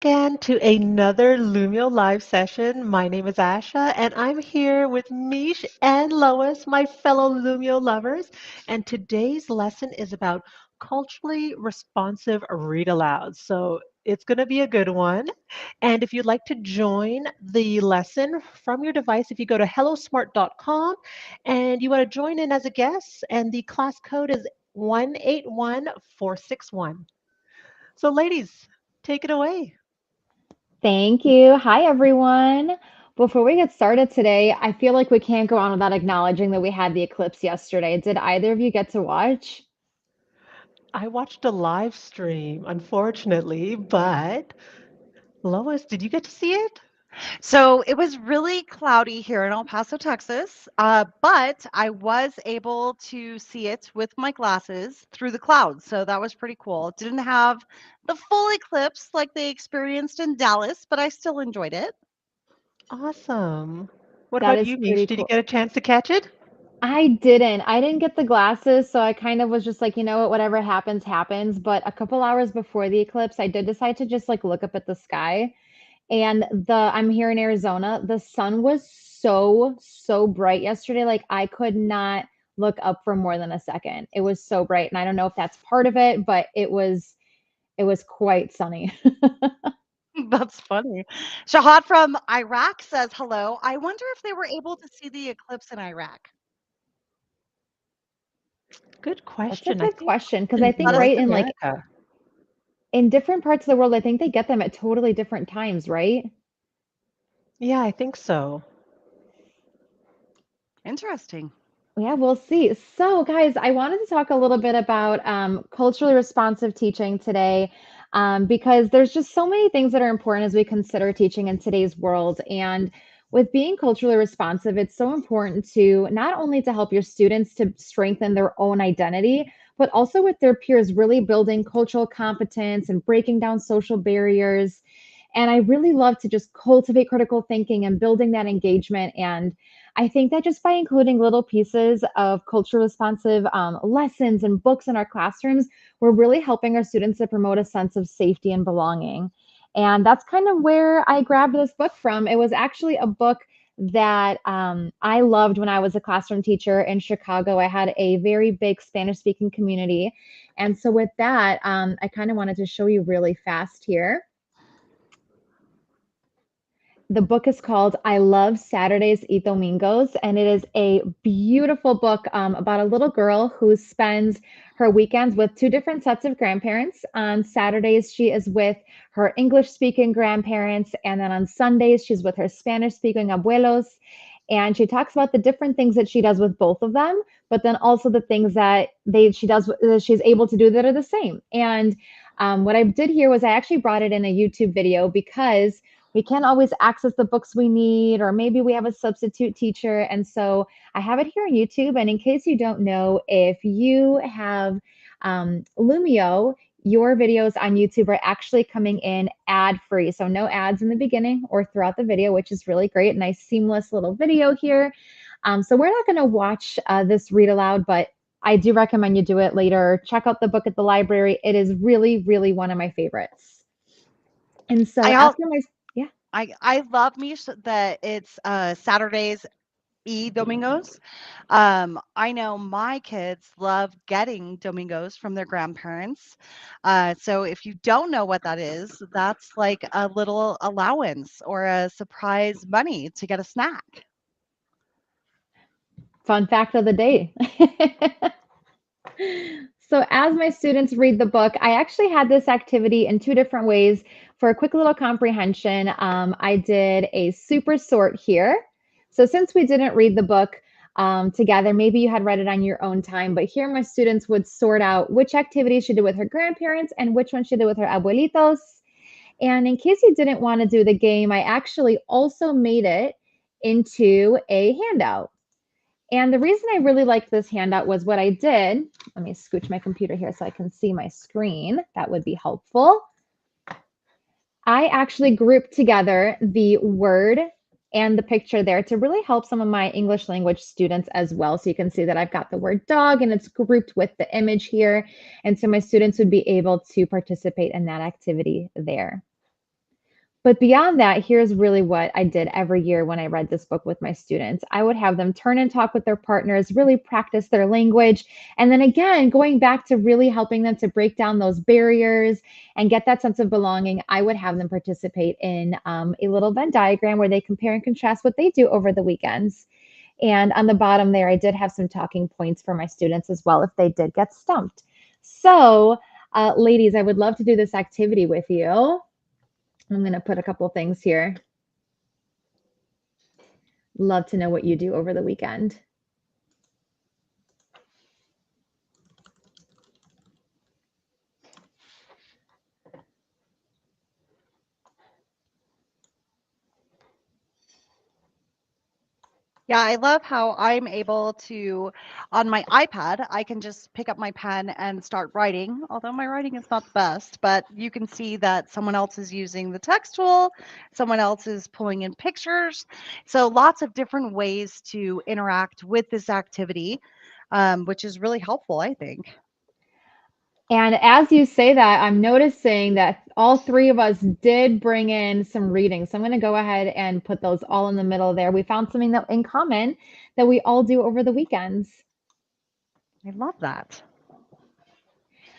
Again to another Lumio live session. My name is Asha, and I'm here with Mish and Lois, my fellow Lumio lovers. And today's lesson is about culturally responsive read aloud. So it's going to be a good one. And if you'd like to join the lesson from your device, if you go to hellosmart.com and you want to join in as a guest, and the class code is 181461. So, ladies, take it away. Thank you. Hi, everyone. Before we get started today, I feel like we can't go on without acknowledging that we had the eclipse yesterday. Did either of you get to watch? I watched a live stream, unfortunately, but Lois, did you get to see it? So it was really cloudy here in El Paso, Texas, but I was able to see it with my glasses through the clouds. So that was pretty cool. It didn't have the full eclipse like they experienced in Dallas, but I still enjoyed it. Awesome. What That about is you, Mish? pretty Did you cool. get a chance to catch it? I didn't. I didn't get the glasses, so I kind of was just like, you know what, whatever happens, happens. But a couple hours before the eclipse, I did decide to just like look up at the sky. And I'm here in Arizona. The sun was so bright yesterday. Like I could not look up for more than a second. It was so bright. And I don't know if that's part of it, but it was quite sunny. That's funny. Shahad from Iraq says hello. I wonder if they were able to see the eclipse in Iraq. Good That's a question. I good think question because I in think Let us North right in like America. in different parts of the world, I think they get them at totally different times, right? Yeah, I think so. Interesting. Yeah, we'll see. So, guys, I wanted to talk a little bit about culturally responsive teaching today because there's just so many things that are important as we consider teaching in today's world. And with being culturally responsive, it's so important to not only to help your students to strengthen their own identity, but also with their peers, really building cultural competence and breaking down social barriers. And I really love to just cultivate critical thinking and building that engagement. And I think that just by including little pieces of culture responsive lessons and books in our classrooms, we're really helping our students to promote a sense of safety and belonging. And that's kind of where I grabbed this book from. It was actually a book that I loved when I was a classroom teacher in Chicago. I had a very big Spanish speaking community. And so, with that, I kind of wanted to show you really fast here. The book is called I Love Saturdays y Domingos, and it is a beautiful book about a little girl who spends her weekends with two different sets of grandparents. On Saturdays, she is with her English speaking grandparents, and then on Sundays, she's with her Spanish speaking abuelos. And she talks about the different things that she does with both of them, but then also the things that she does that she's able to do that are the same. And what I did here was I actually brought it in a YouTube video because we can't always access the books we need, or maybe we have a substitute teacher. And so I have it here on YouTube. And in case you don't know, if you have Lumio, your videos on YouTube are actually coming in ad free. So no ads in the beginning or throughout the video, which is really great. Nice, seamless little video here. So we're not going to watch this read aloud, but I do recommend you do it later. Check out the book at the library. It is really one of my favorites. And so I al- after my, yeah. I love Mish that it's Saturdays y Domingos. I know my kids love getting Domingos from their grandparents. So if you don't know what that is, that's like a little allowance or a surprise money to get a snack. Fun fact of the day. So, as my students read the book, I actually had this activity in two different ways for a quick little comprehension. I did a super sort here. So, since we didn't read the book together, maybe you had read it on your own time, but here my students would sort out which activity she did with her grandparents and which one she did with her abuelitos. And in case you didn't want to do the game, I actually also made it into a handout. And the reason I really liked this handout was what I did. Let me scooch my computer here so I can see my screen. That would be helpful. I actually grouped together the word and the picture there to really help some of my English language students as well. So you can see that I've got the word dog and it's grouped with the image here. And so my students would be able to participate in that activity there. But beyond that, here's really what I did every year when I read this book with my students. I would have them turn and talk with their partners, really practice their language. And then again, going back to really helping them to break down those barriers and get that sense of belonging, I would have them participate in a little Venn diagram where they compare and contrast what they do over the weekends. And on the bottom there, I did have some talking points for my students as well if they did get stumped. So, ladies, I would love to do this activity with you. I'm going to put a couple things here. Love to know what you do over the weekend. Yeah, I love how I'm able to, on my iPad, I can just pick up my pen and start writing, although my writing is not the best, but you can see that someone else is using the text tool, someone else is pulling in pictures. So lots of different ways to interact with this activity, which is really helpful, I think. And as you say that, I'm noticing that all three of us did bring in some reading. So I'm going to go ahead and put those all in the middle there. We found something that in common that we all do over the weekends. I love that.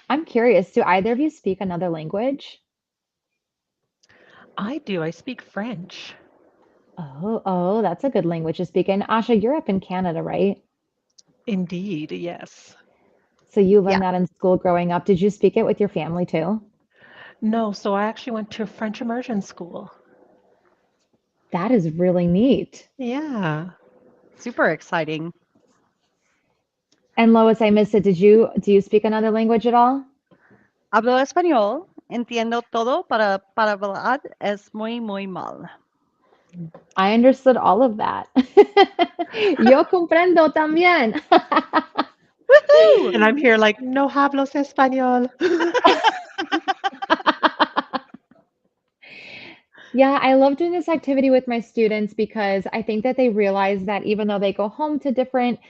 I'm curious, do either of you speak another language? I do. I speak French. Oh, that's a good language to speak. And Asha, you're up in Canada, right? Indeed, yes. So you Yeah. learned that in school growing up. Did you speak it with your family too? No, so I actually went to French immersion school. That is really neat. Yeah. Super exciting. And Lois, I missed it. Do you speak another language at all? Hablo español, entiendo todo, para hablar es muy mal. I understood all of that. Yo comprendo también. Woohoo! And I'm here like, no hablos español. Yeah, I love doing this activity with my students because I think that they realize that even though they go home to different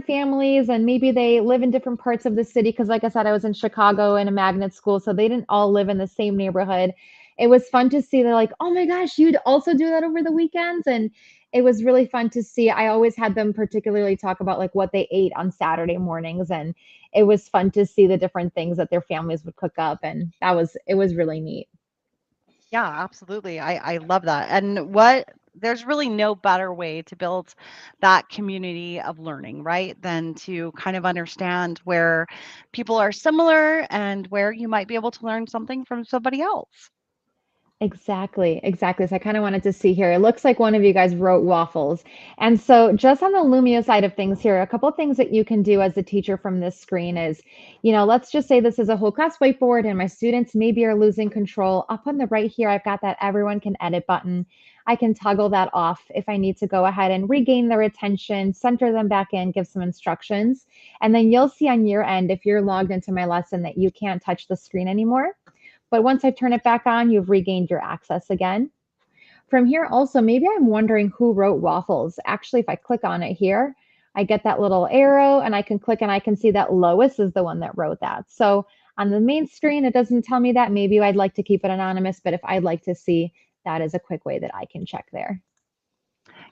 families and maybe they live in different parts of the city, because like I said, I was in Chicago in a magnet school, so they didn't all live in the same neighborhood. It was fun to see they're like, oh my gosh, you'd also do that over the weekends. And it was really fun to see. I always had them particularly talk about like what they ate on Saturday mornings. And it was fun to see the different things that their families would cook up. And it was really neat. Yeah, absolutely. I love that. And what there's really no better way to build that community of learning, right? Than to kind of understand where people are similar and where you might be able to learn something from somebody else. Exactly, exactly. So I kind of wanted to see here. It looks like one of you guys wrote waffles. And so just on the Lumio side of things here, a couple of things that you can do as a teacher from this screen is, let's just say this is a whole class whiteboard and my students maybe are losing control. Up on the right here, I've got that everyone can edit button. I can toggle that off if I need to go ahead and regain their attention, center them back in, give some instructions. And then you'll see on your end, if you're logged into my lesson, that you can't touch the screen anymore. But once I turn it back on, you've regained your access again. From here also, maybe I'm wondering who wrote waffles. Actually, if I click on it here, I get that little arrow and I can click and I can see that Lois is the one that wrote that. So on the main screen, it doesn't tell me that. Maybe I'd like to keep it anonymous, but if I'd like to see, that is a quick way that I can check there.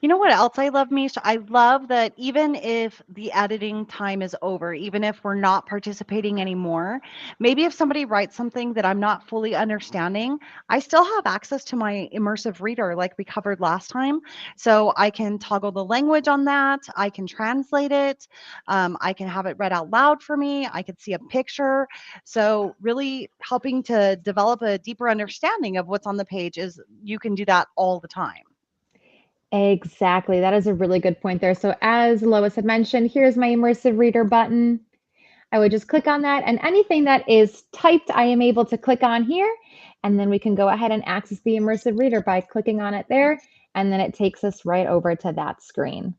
You know what else I love, Mish? I love that even if the editing time is over, even if we're not participating anymore, maybe if somebody writes something that I'm not fully understanding, I still have access to my immersive reader like we covered last time. So I can toggle the language on that, I can translate it, I can have it read out loud for me, I can see a picture. So, really helping to develop a deeper understanding of what's on the page is you can do that all the time. Exactly. That is a really good point there. So as Lois had mentioned, here's my immersive reader button. I would just click on that and anything that is typed, I am able to click on here. And then we can go ahead and access the immersive reader by clicking on it there. And then it takes us right over to that screen.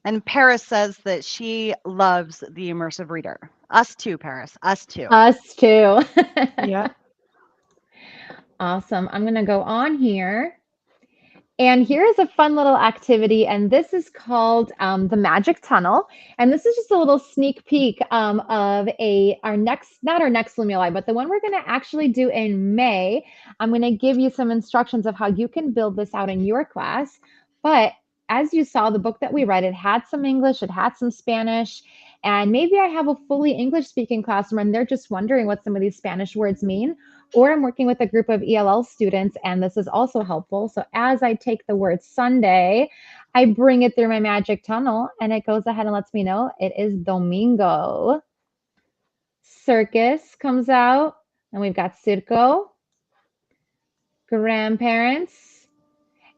And Paris says that she loves the immersive reader. Us too, Paris. Us too. Us too. Yeah. Awesome. I'm going to go on here And here is a fun little activity, and this is called the Magic Tunnel. And this is just a little sneak peek of our next, not our next Lumia Live, but the one we're going to actually do in May. I'm going to give you some instructions of how you can build this out in your class. But as you saw, the book that we read, it had some English, it had some Spanish, and maybe I have a fully English speaking classroom and they're just wondering what some of these Spanish words mean. Or I'm working with a group of ELL students, and this is also helpful. So as I take the word Sunday, I bring it through my magic tunnel, and it goes ahead and lets me know it is Domingo. Circus comes out, and we've got Circo, grandparents.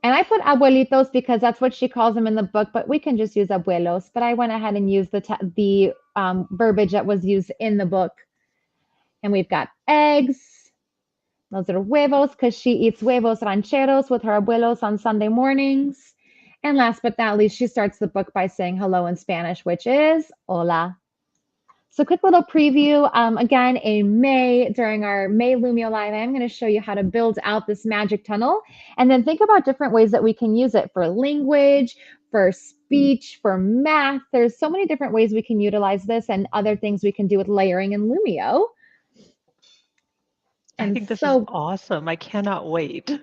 And I put abuelitos because that's what she calls them in the book, but we can just use abuelos. But I went ahead and used the verbiage that was used in the book. And we've got eggs. Those are huevos because she eats huevos rancheros with her abuelos on Sunday mornings. And last but not least, she starts the book by saying hello in Spanish, which is hola. So, quick little preview. Again, in May, during our May Lumio Live, I'm going to show you how to build out this magic tunnel and then think about different ways that we can use it for language, for speech, for math. There's so many different ways we can utilize this and other things we can do with layering in Lumio. I And think this is so awesome. I cannot wait.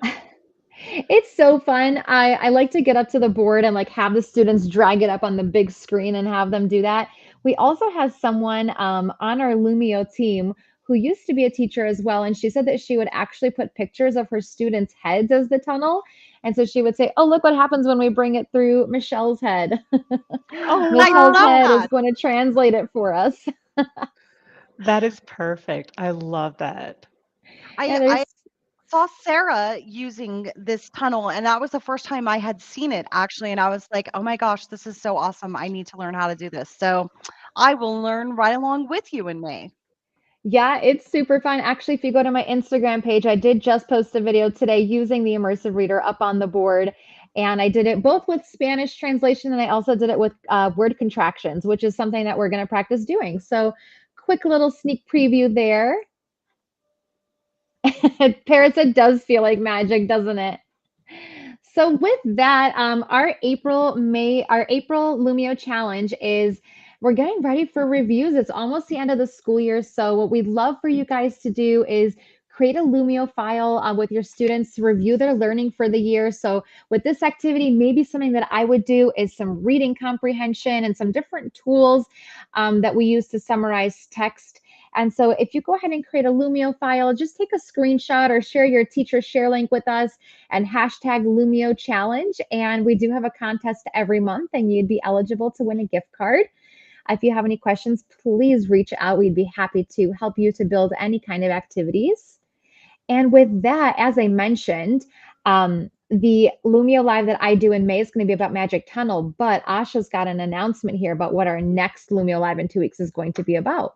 it's so fun. I like to get up to the board and like have the students drag it up on the big screen and have them do that. We also have someone on our Lumio team who used to be a teacher as well, and she said that she would actually put pictures of her students' heads as the tunnel. And so she would say, "Oh, look what happens when we bring it through Michelle's head." Oh, I Michelle's love wow. head is that. going to translate it for us. That is perfect. I love that. I And I there's saw Sarah using this tunnel, and that was the first time I had seen it actually, and I was like, "Oh my gosh, this is so awesome. I need to learn how to do this." So, I will learn right along with you in May. Yeah, it's super fun. Actually, if you go to my Instagram page, I did just post a video today using the immersive reader up on the board. And I did it both with Spanish translation and I also did it with word contractions, which is something that we're going to practice doing. So, quick little sneak preview there. Paris, it does feel like magic, doesn't it? So with that, our April Lumio challenge is we're getting ready for reviews. It's almost the end of the school year. So what we'd love for you guys to do is create a Lumio file with your students to review their learning for the year. So with this activity, maybe something that I would do is some reading comprehension and some different tools that we use to summarize text. And so if you go ahead and create a Lumio file, just take a screenshot or share your teacher share link with us and hashtag Lumio Challenge. And we do have a contest every month, and you'd be eligible to win a gift card. If you have any questions, please reach out. We'd be happy to help you to build any kind of activities. And with that, as I mentioned, the Lumio Live that I do in May is going to be about Magic Tunnel, but Asha's got an announcement here about what our next Lumio Live in 2 weeks is going to be about.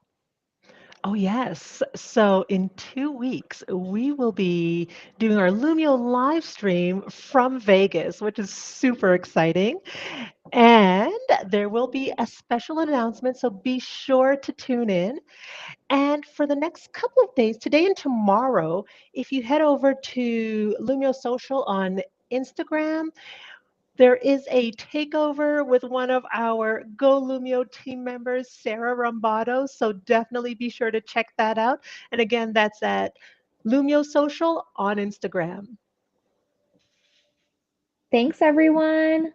Oh, yes. So in 2 weeks, we will be doing our Lumio live stream from Vegas, which is super exciting. And there will be a special announcement, so be sure to tune in. And for the next couple of days, today and tomorrow, if you head over to Lumio Social on Instagram, there is a takeover with one of our Go Lumio team members, Sarah Rombato. So definitely be sure to check that out. And again, that's at Lumio Social on Instagram. Thanks, everyone.